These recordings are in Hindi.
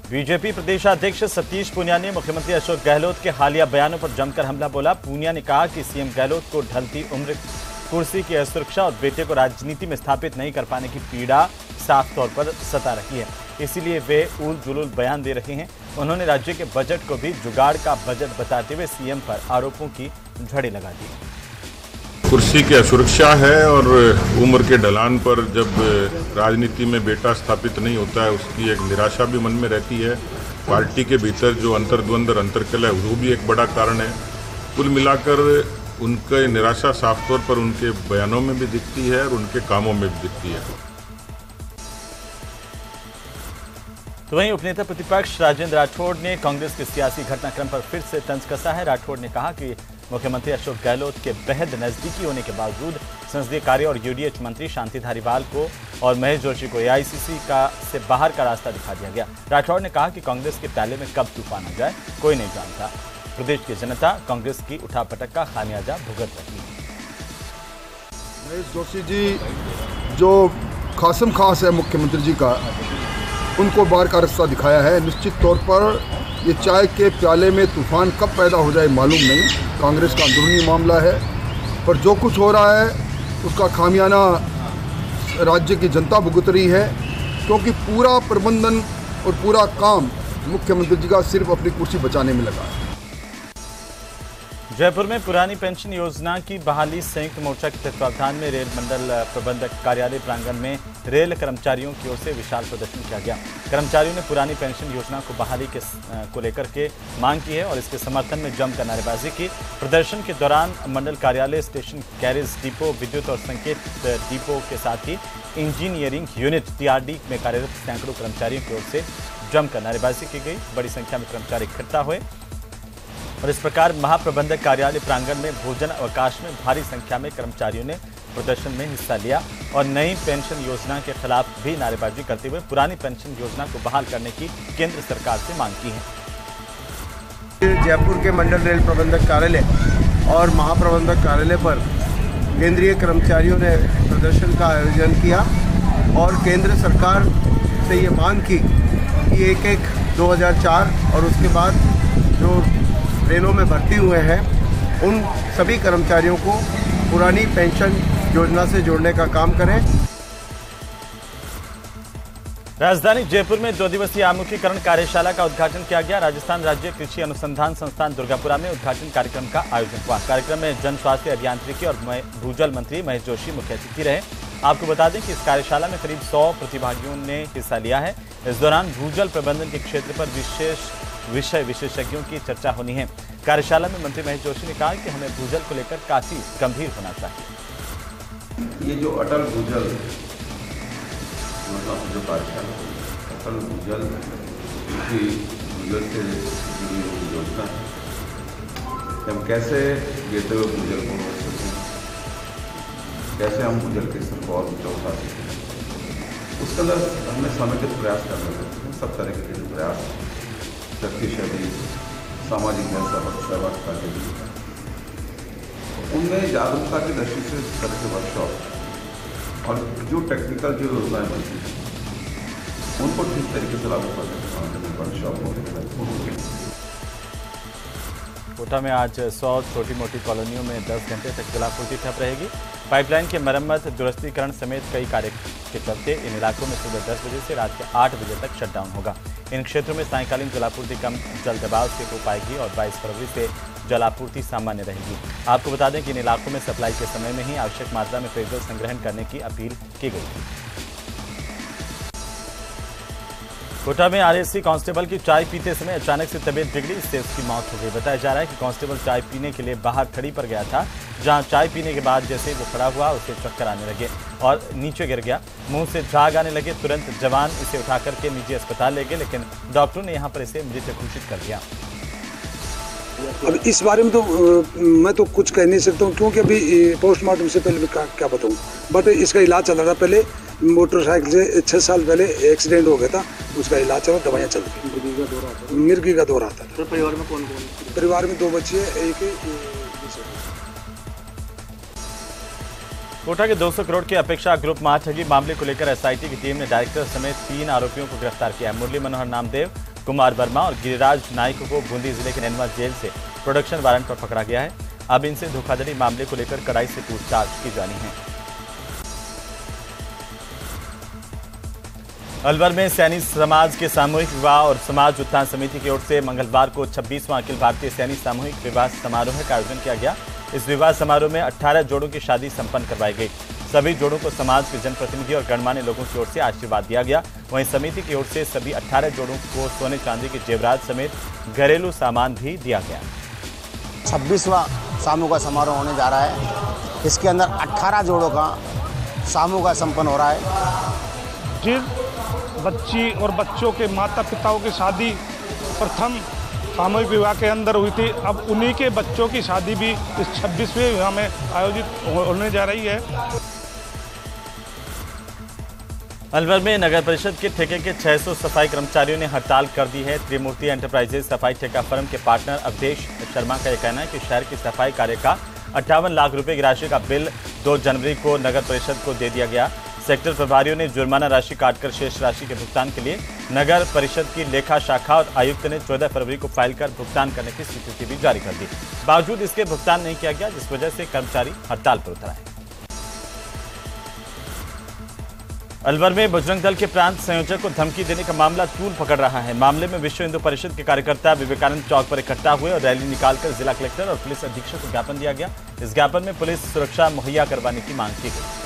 बीजेपी प्रदेशाध्यक्ष सतीश पूनिया ने मुख्यमंत्री अशोक गहलोत के हालिया बयानों पर जमकर हमला बोला। पूनिया ने कहा कि सीएम गहलोत को ढलती उम्र, कुर्सी की असुरक्षा और बेटे को राजनीति में स्थापित नहीं कर पाने की पीड़ा साफ तौर पर सता रही है, इसीलिए वे उल जुलूल बयान दे रहे हैं। उन्होंने राज्य के बजट को भी जुगाड़ का बजट बताते हुए सीएम पर आरोपों की झड़ी लगा दी। कुर्सी की असुरक्षा है और उम्र के ढलान पर जब राजनीति में बेटा स्थापित नहीं होता है उसकी एक निराशा भी मन में रहती है। पार्टी के भीतर जो अंतर्द्वंद अंतर्कलह है वो भी एक बड़ा कारण है। कुल मिलाकर उनकी निराशा साफ तौर पर उनके बयानों में भी दिखती है और उनके कामों में भी दिखती है। तो वहीं उपनेता प्रतिपक्ष राजेंद्र राठौड़ ने कांग्रेस के सियासी घटनाक्रम पर फिर से तंज कसा है। राठौड़ ने कहा कि मुख्यमंत्री अशोक गहलोत के बेहद नजदीकी होने के बावजूद संसदीय कार्य और यूडीएच मंत्री शांति धारीवाल को और महेश जोशी को एआईसीसी से बाहर का रास्ता दिखा दिया गया। राठौड़ ने कहा कि कांग्रेस के प्याले में कब तूफान आ जाए कोई नहीं जानता। प्रदेश की जनता कांग्रेस की उठापटक का खामियाजा भुगत रही है। महेश जोशी जी जो खासम खास है मुख्यमंत्री जी का, उनको बाहर का रास्ता दिखाया है। निश्चित तौर पर ये चाय के प्याले में तूफान कब पैदा हो जाए मालूम नहीं। कांग्रेस का अंदरूनी मामला है, पर जो कुछ हो रहा है उसका खामियाना राज्य की जनता भुगत रही है, क्योंकि पूरा प्रबंधन और पूरा काम मुख्यमंत्री जी का सिर्फ अपनी कुर्सी बचाने में लगा है। जयपुर में पुरानी पेंशन योजना की बहाली संयुक्त मोर्चा के तत्वावधान में रेल मंडल प्रबंधक कार्यालय प्रांगण में रेल कर्मचारियों की ओर से विशाल प्रदर्शन किया गया। कर्मचारियों ने पुरानी पेंशन योजना को बहाली को लेकर के मांग की है और इसके समर्थन में जमकर नारेबाजी की। प्रदर्शन के दौरान मंडल कार्यालय, स्टेशन, गैरेज, डिपो, विद्युत और संकेत डिपो के साथ ही इंजीनियरिंग यूनिट टीआरडी में कार्यरत सैकड़ों कर्मचारियों की ओर से जमकर नारेबाजी की गई। बड़ी संख्या में कर्मचारी इकट्ठा हुए और इस प्रकार महाप्रबंधक कार्यालय प्रांगण में भोजन अवकाश में भारी संख्या में कर्मचारियों ने प्रदर्शन में हिस्सा लिया और नई पेंशन योजना के खिलाफ भी नारेबाजी करते हुए पुरानी पेंशन योजना को बहाल करने की केंद्र सरकार से मांग की है। जयपुर के मंडल रेल प्रबंधक कार्यालय और महाप्रबंधक कार्यालय पर केंद्रीय कर्मचारियों ने प्रदर्शन का आयोजन किया और केंद्र सरकार से ये मांग की कि 1/1/2004 और उसके बाद जो ट्रेनों में भर्ती हुए हैं उन सभी कर्मचारियों को पुरानी पेंशन योजना से जोड़ने का काम करें। राजधानी जयपुर में 2 दिवसीय आमुखीकरण कार्यशाला का उद्घाटन किया गया। राजस्थान राज्य कृषि अनुसंधान संस्थान दुर्गापुरा में उद्घाटन कार्यक्रम का आयोजन हुआ। कार्यक्रम में जन स्वास्थ्य अभियांत्रिकी और भूजल मंत्री महेश जोशी मुख्य अतिथि रहे। आपको बता दें कि इस कार्यशाला में करीब 100 प्रतिभागियों ने हिस्सा लिया है। इस दौरान भूजल प्रबंधन के क्षेत्र पर विषय विशेषज्ञों की चर्चा होनी है। कार्यशाला में मंत्री महेश जोशी ने कहा कि हमें भूजल को लेकर काफी गंभीर होना चाहिए। ये जो अटल भूजल जो कार्यशाला अटल भूजल की भूजल से जुड़ी हुई योजना है, हम कैसे गिरते हुए भूजल को रोक सकें, कैसे हम भूजल के स्तर को और ऊंचा उठा सकें, उसके अंदर हमने समेकित प्रयास करना चाहिए। सब तरह के प्रयास, शक्तिशाली सामाजिक सहभागिता के लिए उनमें जागरूकता की दृष्टि से इस तरह के वर्कशॉप और जो टेक्निकल जो योजनाएं बनती हैं उनको ठीक तरीके से लागू करने के वर्कशॉप होते। कोटा में आज 100 छोटी मोटी कॉलोनियों में 10 घंटे तक जलापूर्ति ठप रहेगी। पाइपलाइन के मरम्मत, दुरुस्तीकरण समेत कई कार्य के चलते इन इलाकों में सुबह 10 बजे से रात के 8 बजे तक शटडाउन होगा। इन क्षेत्रों में सायंकालीन जलापूर्ति कम जल दबाव से हो पाएगी और 22 फरवरी से जलापूर्ति सामान्य रहेगी। आपको बता दें कि इन इलाकों में सप्लाई के समय में ही आवश्यक मात्रा में पेयजल संग्रहण करने की अपील की गई थी। कोटा में आरएससी कांस्टेबल की चाय पीते समय अचानक से तबीयत बिगड़ी, इससे उसकी मौत हो गई। बताया जा रहा है कि कांस्टेबल चाय पीने के लिए बाहर खड़ी पर गया था, जहां चाय पीने के बाद जैसे वो खड़ा हुआ उसे चक्कर आने लगे और नीचे गिर गया। मुंह से झाग आने लगे। तुरंत जवान इसे उठा करके निजी अस्पताल ले गए, लेकिन डॉक्टरों ने यहां पर इसे मृत घोषित कर दिया। अब इस बारे में तो मैं तो कुछ कह नहीं सकता हूँ, क्योंकि अभी पोस्टमार्टम से पहले क्या बताऊँ। बट इसका इलाज चल रहा था। पहले मोटरसाइकिल से 6 साल पहले एक्सीडेंट हो गया था, उसका इलाज चल रहा, दवाइयाँ चल रही। मिर्गी का दौरा आता था। परिवार में कौन? परिवार में 2 बच्चे हैं, एक कोटा के 200 करोड़ की अपेक्षा ग्रुप महाठगी मामले को लेकर एसआईटी की टीम ने डायरेक्टर समेत 3 आरोपियों को गिरफ्तार किया है। मुरली मनोहर नामदेव, कुमार वर्मा और गिरिराज नाइक को बूंदी जिले के नैनवा जेल से प्रोडक्शन वारंट पर पकड़ा गया है। अब इनसे धोखाधड़ी मामले को लेकर कड़ाई से पूछताछ की जानी है। अलवर में सैनी समाज के सामूहिक विवाह और समाज उत्थान समिति की ओर से मंगलवार को 26वां अखिल भारतीय सैनी सामूहिक विवाह समारोह का आयोजन किया गया। इस विवाह समारोह में 18 जोड़ों की शादी संपन्न करवाई गई। सभी जोड़ों को समाज के जनप्रतिनिधि और गणमान्य लोगों की ओर से आशीर्वाद दिया गया। वहीं समिति की ओर से सभी 18 जोड़ों को सोने चांदी के जेवरात समेत घरेलू सामान भी दिया गया। 26वां समूह का समारोह होने जा रहा है। इसके अंदर 18 जोड़ों का समूह का संपन्न हो रहा है। जिस बच्ची और बच्चों के माता पिताओं की शादी प्रथम सामूहिक विवाह के अंदर हुई थी, अब उन्हीं के बच्चों की शादी भी इस 26वें विवाह में आयोजित होने जा रही है। अलवर में नगर परिषद के ठेके के 600 सफाई कर्मचारियों ने हड़ताल कर दी है। त्रिमूर्ति एंटरप्राइजेज सफाई ठेका फर्म के पार्टनर अवधेश शर्मा का यह कहना है कि शहर की सफाई कार्य का 58 लाख रुपए की राशि का बिल 2 जनवरी को नगर परिषद को दे दिया गया। सेक्टर प्रभारियों ने जुर्माना राशि काटकर शेष राशि के भुगतान के लिए नगर परिषद की लेखा शाखा और आयुक्त ने 14 फरवरी को फाइल कर भुगतान करने की स्वीकृति भी जारी कर दी। बावजूद इसके भुगतान नहीं किया गया, जिस वजह से कर्मचारी हड़ताल पर उतर आए। अलवर में बजरंग दल के प्रांत संयोजक को धमकी देने का मामला तूल पकड़ रहा है। मामले में विश्व हिंदू परिषद के कार्यकर्ता विवेकानंद चौक पर इकट्ठा हुए और रैली निकालकर जिला कलेक्टर और पुलिस अधीक्षक को ज्ञापन दिया गया। इस ज्ञापन में पुलिस सुरक्षा मुहैया करवाने की मांग की गई।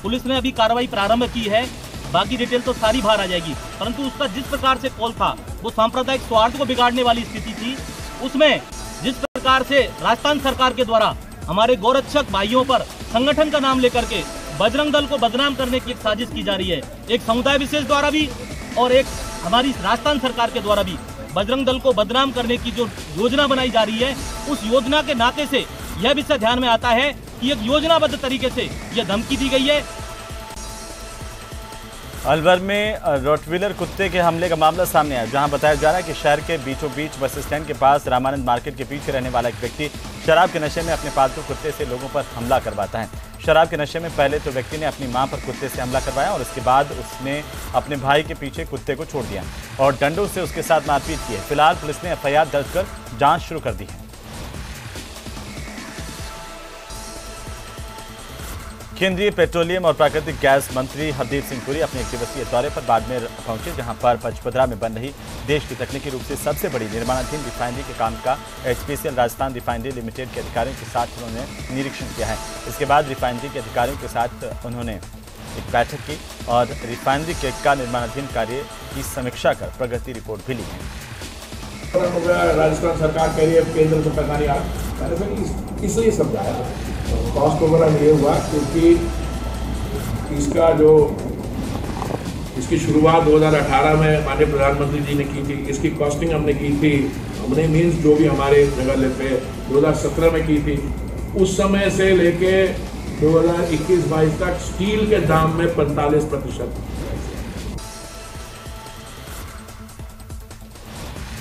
पुलिस ने अभी कार्रवाई प्रारंभ की है, बाकी डिटेल तो सारी बाहर आ जाएगी, परंतु उसका जिस प्रकार से कॉल था वो सांप्रदायिक स्वार्थ को बिगाड़ने वाली स्थिति थी। उसमें जिस प्रकार से राजस्थान सरकार के द्वारा हमारे गौरक्षक भाइयों पर संगठन का नाम लेकर के बजरंग दल को बदनाम करने की एक साजिश की जा रही है, एक समुदाय विशेष द्वारा भी और एक हमारी राजस्थान सरकार के द्वारा भी बजरंग दल को बदनाम करने की जो योजना बनाई जा रही है, उस योजना के नाते से यह विषय ध्यान में आता है कि एक योजनाबद्ध तरीके से यह धमकी दी गई है। अलवर में रोटवीलर कुत्ते के हमले का मामला सामने आया, जहां बताया जा रहा है कि शहर के बीचों बीच बस स्टैंड के पास रामानंद मार्केट के पीछे रहने वाला एक व्यक्ति शराब के नशे में अपने पालतू कुत्ते से लोगों पर हमला करवाता है। शराब के नशे में पहले तो व्यक्ति ने अपनी मां पर कुत्ते से हमला करवाया और इसके बाद उसने अपने भाई के पीछे कुत्ते को छोड़ दिया और डंडों से उसके साथ मारपीट की है। फिलहाल पुलिस ने FIR दर्ज कर जांच शुरू कर दी है। केंद्रीय पेट्रोलियम और प्राकृतिक गैस मंत्री हरदीप सिंह पुरी अपने 1 दिवसीय दौरे पर बाड़मेर पहुंचे, जहां पर पचपदरा में बन रही देश की तकनीकी रूप से सबसे बड़ी निर्माणाधीन रिफाइनरी के काम का HPCL राजस्थान रिफाइनरी लिमिटेड के अधिकारियों के साथ उन्होंने निरीक्षण किया है। इसके बाद रिफाइनरी के अधिकारियों के साथ उन्होंने एक बैठक की और रिफाइनरी के का निर्माणाधीन कार्य की समीक्षा कर प्रगति रिपोर्ट भी ली है। राजस्थान सरकार कह रही है केंद्र को पैसा नहीं आ रहा, इसलिए समझाया कॉस्ट ओवररन ये हुआ क्योंकि इसकी शुरुआत 2018 में माननीय प्रधानमंत्री जी ने की थी। इसकी कॉस्टिंग हमने की थी, हमने मीन्स जो भी हमारे जगह पे 2017 में की थी। उस समय से लेके 2021-22 तक स्टील के दाम में 45%।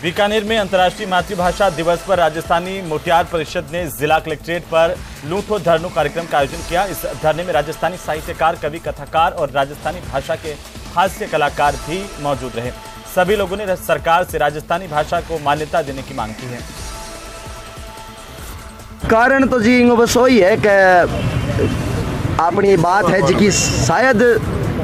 बीकानेर में अंतर्राष्ट्रीय मातृभाषा दिवस पर राजस्थानी मोटियार परिषद ने जिला कलेक्ट्रेट पर लूठो धरनो कार्यक्रम का आयोजन किया। इस धरने में राजस्थानी साहित्यकार, कवि, कथाकार और राजस्थानी भाषा के हास्य कलाकार भी मौजूद रहे। सभी लोगों ने सरकार से राजस्थानी भाषा को मान्यता देने की मांग की है। कारण तो जी बस वही है कि अपनी बात है जी शायद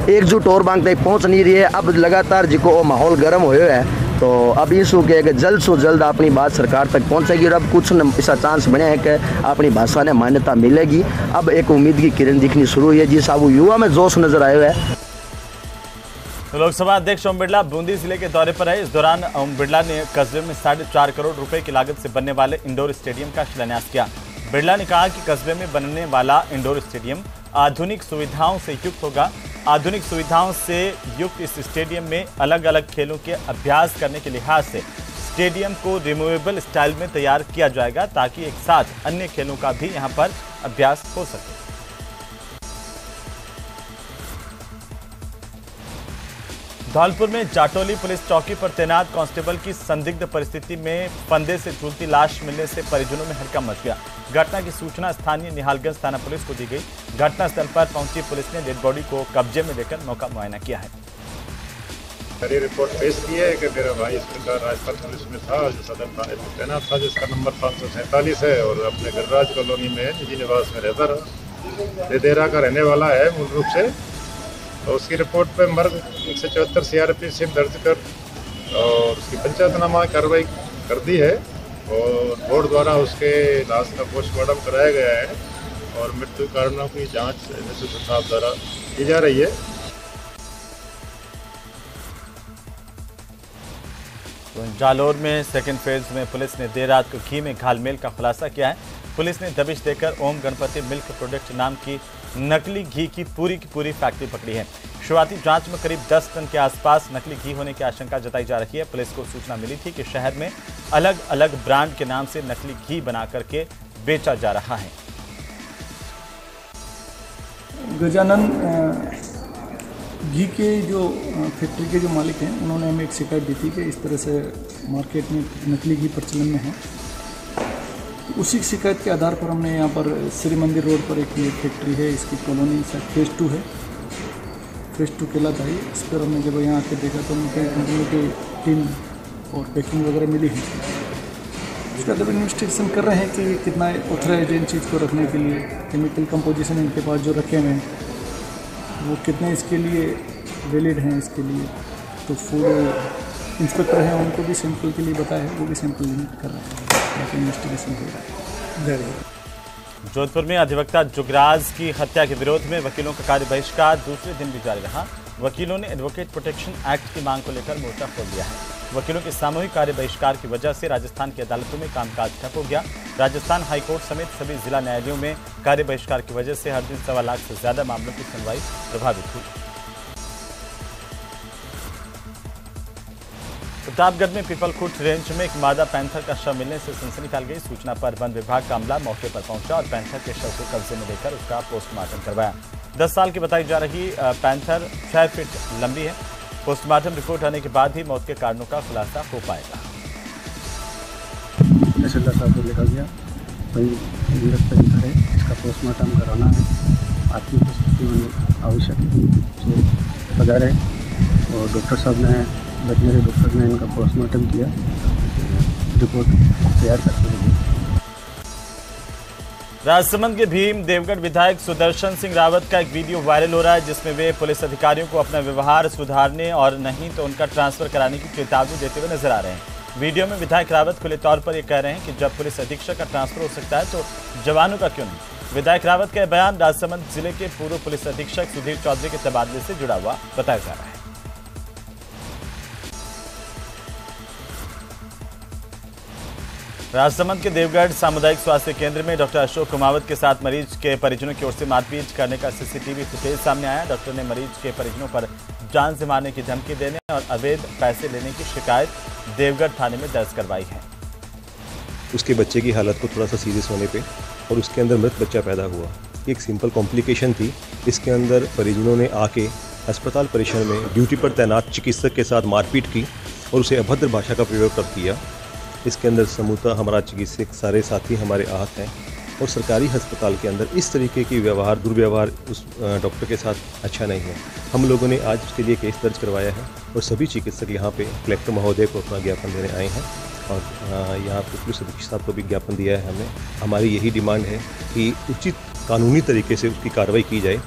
एकजुट और मांग तक पहुंच नहीं रही है। अब लगातार जी को माहौल गर्म हो है, तो अब इसू के जल्द से जल्द अपनी बात सरकार तक पहुंचेगी और अब कुछ ऐसा चांस बने हैं कि अपनी भाषा ने मान्यता मिलेगी। अब एक उम्मीद की किरण दिखनी शुरू हुई है जी, साहब युवा में जोश नजर आए हुए है। लोकसभा अध्यक्ष ओम बिरला बूंदी जिले के दौरे पर है। इस दौरान ओम बिरला ने कस्बे में 4.5 करोड़ रुपए की लागत से बनने वाले इंडोर स्टेडियम का शिलान्यास किया। बिरला ने कहा कि कस्बे में बनने वाला इंडोर स्टेडियम आधुनिक सुविधाओं से युक्त होगा। आधुनिक सुविधाओं से युक्त इस स्टेडियम में अलग अलग खेलों के अभ्यास करने के लिहाज से स्टेडियम को रिमूवेबल स्टाइल में तैयार किया जाएगा, ताकि एक साथ अन्य खेलों का भी यहां पर अभ्यास हो सके। धौलपुर में जाटोली पुलिस चौकी पर तैनात कांस्टेबल की संदिग्ध परिस्थिति में फंदे से झूलती लाश मिलने से परिजनों में हड़कंप मच गया। घटना की सूचना स्थानीय निहालगंज थाना पुलिस को दी गई। घटनास्थल पर पहुंची पुलिस ने डेड बॉडी को कब्जे में लेकर मौका मुआयना किया है। खरी रिपोर्ट पेश की है कि मेरा भाई इस प्रकार राजस्थान पुलिस में था, जो सदर थाने में तैनात था, जिसका नंबर 547 है और अपने गणराज कॉलोनी में निजी निवास में रहता रहा। देदेरा का रहने वाला है मूल रूप से। तो उसकी रिपोर्ट पे मर्ग 174 CRPC दर्ज कर और उसकी पंचायतनामा कार्रवाई कर दी है और बोर्ड द्वारा उसके लाश का पोस्टमार्टम कराया गया है और मृत्यु कारणों की जांच एसएसपी साहब द्वारा की जा रही है। जालोर में सेकेंड फेज में पुलिस ने देर रात को घी में घालमेल का खुलासा किया है। पुलिस ने दबिश देकर ओम गणपति मिल्क प्रोडक्ट नाम की नकली घी की पूरी फैक्ट्री पकड़ी है। शुरुआती जांच में करीब 10 टन के आसपास नकली घी होने की आशंका जताई जा रही है। पुलिस को सूचना मिली थी कि शहर में अलग अलग ब्रांड के नाम से नकली घी बना करके बेचा जा रहा है। गजानन घी के जो फैक्ट्री के जो मालिक हैं, उन्होंने हमें एक शिकायत दी थी कि इस तरह से मार्केट में नकली घी प्रचलन में है। उसी शिकायत के आधार पर हमने यहाँ पर श्री मंदिर रोड पर एक ये फैक्ट्री है, इसकी कॉलोनी फेज़ 2 है, फेज़ 2 कहलाता है। इस पर हमने जब यहाँ आके देखा तो उनके कंपनी की टीम और पैकिंग वगैरह मिली है। उसका जब इन्वेस्टिगेशन कर रहे हैं कि कितना ऑथराइज इन चीज़ को रखने के लिए, केमिकल कंपोजिशन इनके पास जो रखे हुए हैं वो कितने इसके लिए वैलिड हैं इसके लिए। तो फूड इंस्पेक्टर हैं, उनको भी सैंपल के लिए बताया है, वो भी सैंपल कर रहे हैं, इन्वेस्टिगेशन हो रहा है। जोधपुर में अधिवक्ता जुगराज की हत्या के विरोध में वकीलों का कार्य बहिष्कार दूसरे दिन भी जारी रहा। वकीलों ने एडवोकेट प्रोटेक्शन एक्ट की मांग को लेकर मोर्चा खोल दिया है। वकीलों के सामूहिक कार्य बहिष्कार की वजह से राजस्थान की अदालतों में कामकाज ठप हो गया। राजस्थान हाईकोर्ट समेत सभी जिला न्यायालयों में कार्य बहिष्कार की वजह से हर दिन 1.25 लाख से ज्यादा मामलों की सुनवाई प्रभावित हुई। प्रतापगढ़ में पीपलखुट रेंज में एक मादा पैंथर का शव मिलने से सनसनी फैल गई। सूचना पर वन विभाग का अमला मौके पर पहुंचा और पैंथर के शव को कब्जे में लेकर उसका पोस्टमार्टम करवाया। 10 साल की बताई जा रही पैंथर 6 फीट लंबी है। पोस्टमार्टम रिपोर्ट आने के बाद ही मौत के कारणों का खुलासा हो पाएगा। तहसीलदार साहब को लिखा गया, वही मृत पैंथर है, इसका पोस्टमार्टम कराना है। आपकी उपस्थिति में आवश्यक से पधारे और डॉक्टर साहब ने, वेटनरी डॉक्टर ने इनका पोस्टमार्टम किया, रिपोर्ट तैयार करके दी। राजसमंद के भीम देवगढ़ विधायक सुदर्शन सिंह रावत का एक वीडियो वायरल हो रहा है, जिसमें वे पुलिस अधिकारियों को अपना व्यवहार सुधारने और नहीं तो उनका ट्रांसफर कराने की चेतावनी देते हुए नजर आ रहे हैं। वीडियो में विधायक रावत खुले तौर पर यह कह रहे हैं कि जब पुलिस अधीक्षक का ट्रांसफर हो सकता है तो जवानों का क्यों नहीं। विधायक रावत का बयान राजसमंद जिले के पूर्व पुलिस अधीक्षक सुधीर चौधरी के तबादले से जुड़ा हुआ बताया जा रहा है। राजसमंद के देवगढ़ सामुदायिक स्वास्थ्य केंद्र में डॉक्टर अशोक कुमावत के साथ मरीज के परिजनों की ओर से मारपीट करने का सीसीटीवी फुटेज सामने आया। डॉक्टर ने मरीज के परिजनों पर जान से मारने की धमकी देने और अवैध पैसे लेने की शिकायत देवगढ़ थाने में दर्ज करवाई है। उसके बच्चे की हालत को थोड़ा सा सीरियस होने पे और उसके अंदर मृत बच्चा पैदा हुआ। एक सिंपल कॉम्प्लिकेशन थी। इसके अंदर परिजनों ने आके अस्पताल परिसर में ड्यूटी पर तैनात चिकित्सक के साथ मारपीट की और उसे अभद्र भाषा का प्रयोग कर दिया। इसके अंदर समूहतः हमारा चिकित्सक सारे साथी हमारे आहत हैं और सरकारी अस्पताल के अंदर इस तरीके की दुर्व्यवहार उस डॉक्टर के साथ अच्छा नहीं है। हम लोगों ने आज उसके लिए केस दर्ज करवाया है और सभी चिकित्सक यहाँ पे कलेक्टर महोदय को अपना ज्ञापन देने आए हैं और यहाँ पे पुलिस अधीक्षक साहब को भी ज्ञापन दिया है हमने। हमारी यही डिमांड है कि उचित कानूनी तरीके से उसकी कार्रवाई की जाए।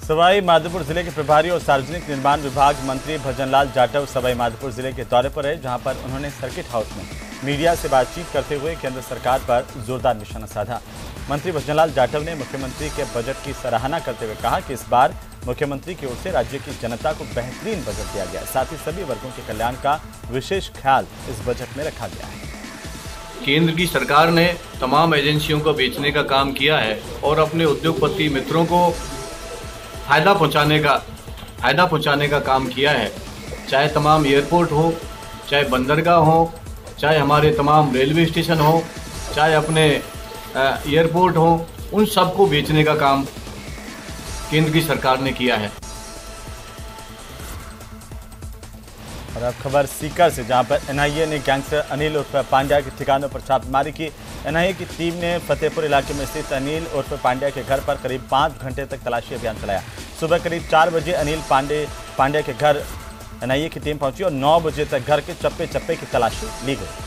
सवाई माधोपुर जिले के प्रभारी और सार्वजनिक निर्माण विभाग मंत्री भजनलाल जाटव सवाई माधोपुर जिले के दौरे पर है, जहां पर उन्होंने सर्किट हाउस में मीडिया से बातचीत करते हुए केंद्र सरकार पर जोरदार निशाना साधा। मंत्री भजनलाल जाटव ने मुख्यमंत्री के बजट की सराहना करते हुए कहा कि इस बार मुख्यमंत्री की ओर से राज्य की जनता को बेहतरीन बजट दिया गया, साथ ही सभी वर्गों के कल्याण का विशेष ख्याल इस बजट में रखा गया है। केंद्र की सरकार ने तमाम एजेंसियों को बेचने का काम किया है और अपने उद्योगपति मित्रों को फायदा पहुंचाने का काम किया है। चाहे तमाम एयरपोर्ट हो, चाहे बंदरगाह हो, चाहे हमारे तमाम रेलवे स्टेशन हो, चाहे अपने एयरपोर्ट हो, उन सबको बेचने का काम केंद्र की सरकार ने किया है। और अब खबर सीकर से, जहां पर एनआईए ने गैंगस्टर अनिल उर्फ पांड्या के ठिकानों पर छापेमारी की। एनआईए की टीम ने फतेहपुर इलाके में स्थित अनिल उर्फ पांड्या के घर पर करीब 5 घंटे तक तलाशी अभियान चलाया। सुबह करीब 4 बजे अनिल पांडे के घर एनआईए की टीम पहुंची और 9 बजे तक घर के चप्पे चप्पे की तलाशी ली गई।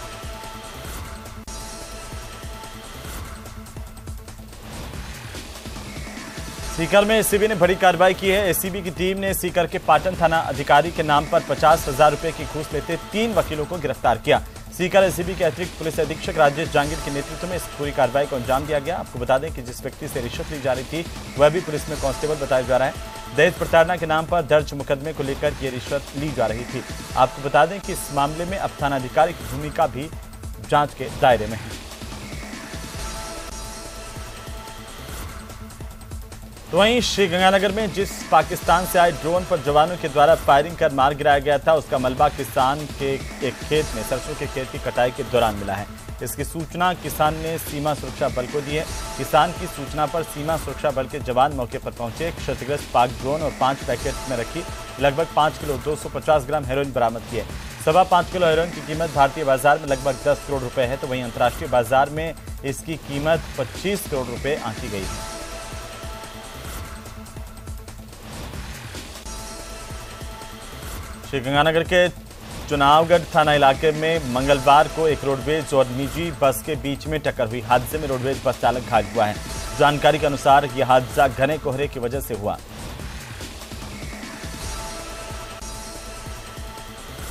सीकर में एसीबी ने बड़ी कार्रवाई की है। एसीबी की टीम ने सीकर के पाटन थाना अधिकारी के नाम पर 50,000 रुपए की घूस लेते 3 वकीलों को गिरफ्तार किया। सीकर एसीबी के अतिरिक्त पुलिस अधीक्षक राजेश जांगीर के नेतृत्व में इस पूरी कार्रवाई को अंजाम दिया गया। आपको बता दें कि जिस व्यक्ति से रिश्वत ली जा रही थी वह भी पुलिस में कांस्टेबल बताया जा रहा है। दहेज प्रताड़ना के नाम पर दर्ज मुकदमे को लेकर ये रिश्वत ली जा रही थी। आपको बता दें कि इस मामले में अब थानाधिकारी की भूमिका भी जांच के दायरे में है। तो वहीं श्रीगंगानगर में जिस पाकिस्तान से आए ड्रोन पर जवानों के द्वारा फायरिंग कर मार गिराया गया था, उसका मलबा किसान के एक खेत में सरसों के खेत की कटाई के दौरान मिला है। इसकी सूचना किसान ने सीमा सुरक्षा बल को दी है। किसान की सूचना पर सीमा सुरक्षा बल के जवान मौके पर पहुंचे। क्षतिग्रस्त पाक ड्रोन और 5 पैकेट में रखी लगभग 5 किलो 250 ग्राम हेरोइन बरामद की है। 5.25 किलो हेरोइन की कीमत भारतीय बाजार में लगभग 10 करोड़ रुपए है, तो वहीं अंतर्राष्ट्रीय बाजार में इसकी कीमत 25 करोड़ रुपए आंकी गई है। श्रीगंगानगर के चुनावगढ़ थाना इलाके में मंगलवार को एक रोडवेज और निजी बस के बीच में टक्कर हुई। हादसे में रोडवेज बस चालक घायल हुआ है। जानकारी के अनुसार यह हादसा घने कोहरे की वजह से हुआ।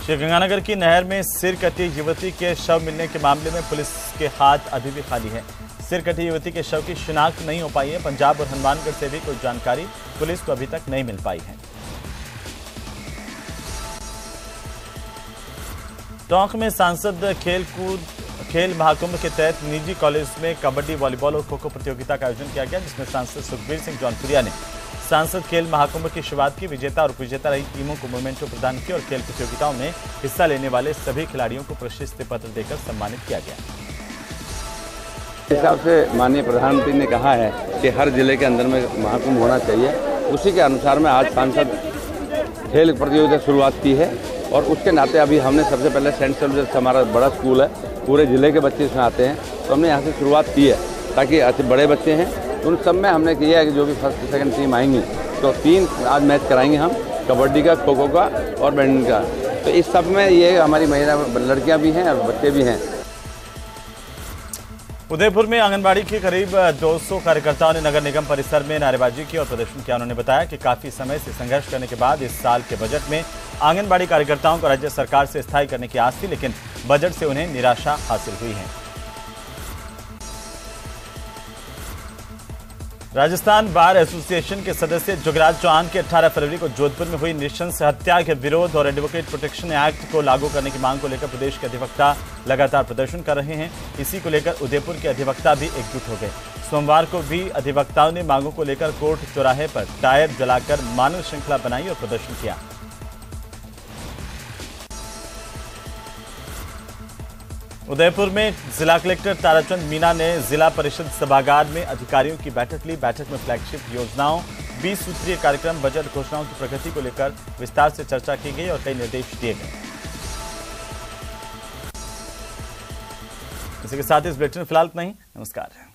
श्रीगंगानगर की नहर में सिर कटी युवती के शव मिलने के मामले में पुलिस के हाथ अभी भी खाली है। सिर कटी युवती के शव की शिनाख्त नहीं हो पाई है। पंजाब और हनुमानगढ़ से भी कोई जानकारी पुलिस को अभी तक नहीं मिल पाई है। टोंक में सांसद खेल महाकुंभ के तहत निजी कॉलेज में कबड्डी, वॉलीबॉल और खो खो प्रतियोगिता का आयोजन किया गया, जिसमें सांसद सुखबीर सिंह जौनपुरिया ने सांसद खेल महाकुंभ की शुरुआत की। विजेता और उपविजेता रही टीमों को मोमेंटो प्रदान किया और खेल प्रतियोगिताओं में हिस्सा लेने वाले सभी खिलाड़ियों को प्रशस्ति पत्र देकर सम्मानित किया गया। इस हिसाब से माननीय प्रधानमंत्री ने कहा है कि हर जिले के अंदर में महाकुंभ होना चाहिए, उसी के अनुसार में आज सांसद खेल प्रतियोगिता शुरुआत की है और उसके नाते अभी हमने सबसे पहले सेंट सेवियर्स हमारा बड़ा स्कूल है, पूरे ज़िले के बच्चे इसमें आते हैं, तो हमने यहाँ से शुरुआत की है ताकि अच्छे बड़े बच्चे हैं उन सब में हमने किया है कि जो भी फर्स्ट सेकंड टीम आएंगी तो 3 आज मैच कराएंगे हम, कबड्डी का, खो खो का और बैडमिंटन का। तो इस सब में ये हमारी महिला लड़कियाँ भी हैं और बच्चे भी हैं। उदयपुर में आंगनबाड़ी के करीब 200 कार्यकर्ताओं ने नगर निगम परिसर में नारेबाजी की और प्रदर्शन किया। उन्होंने बताया कि काफी समय से संघर्ष करने के बाद इस साल के बजट में आंगनबाड़ी कार्यकर्ताओं को राज्य सरकार से स्थायी करने की आस थी, लेकिन बजट से उन्हें निराशा हासिल हुई है। राजस्थान बार एसोसिएशन के सदस्य जुगराज चौहान की 18 फरवरी को जोधपुर में हुई नृशंस हत्या के विरोध और एडवोकेट प्रोटेक्शन एक्ट को लागू करने की मांग को लेकर प्रदेश के अधिवक्ता लगातार प्रदर्शन कर रहे हैं। इसी को लेकर उदयपुर के अधिवक्ता भी एकजुट हो गए। सोमवार को भी अधिवक्ताओं ने मांगों को लेकर कोर्ट चौराहे पर टायर जलाकर मानव श्रृंखला बनाई और प्रदर्शन किया। उदयपुर में जिला कलेक्टर ताराचंद मीना ने जिला परिषद सभागार में अधिकारियों की बैठक ली। बैठक में फ्लैगशिप योजनाओं, 20 सूत्रीय कार्यक्रम, बजट घोषणाओं की प्रगति को लेकर विस्तार से चर्चा की गई और कई निर्देश दिए गए। इसी के साथ इस बुलेटिन में फिलहाल इतना ही। नमस्कार।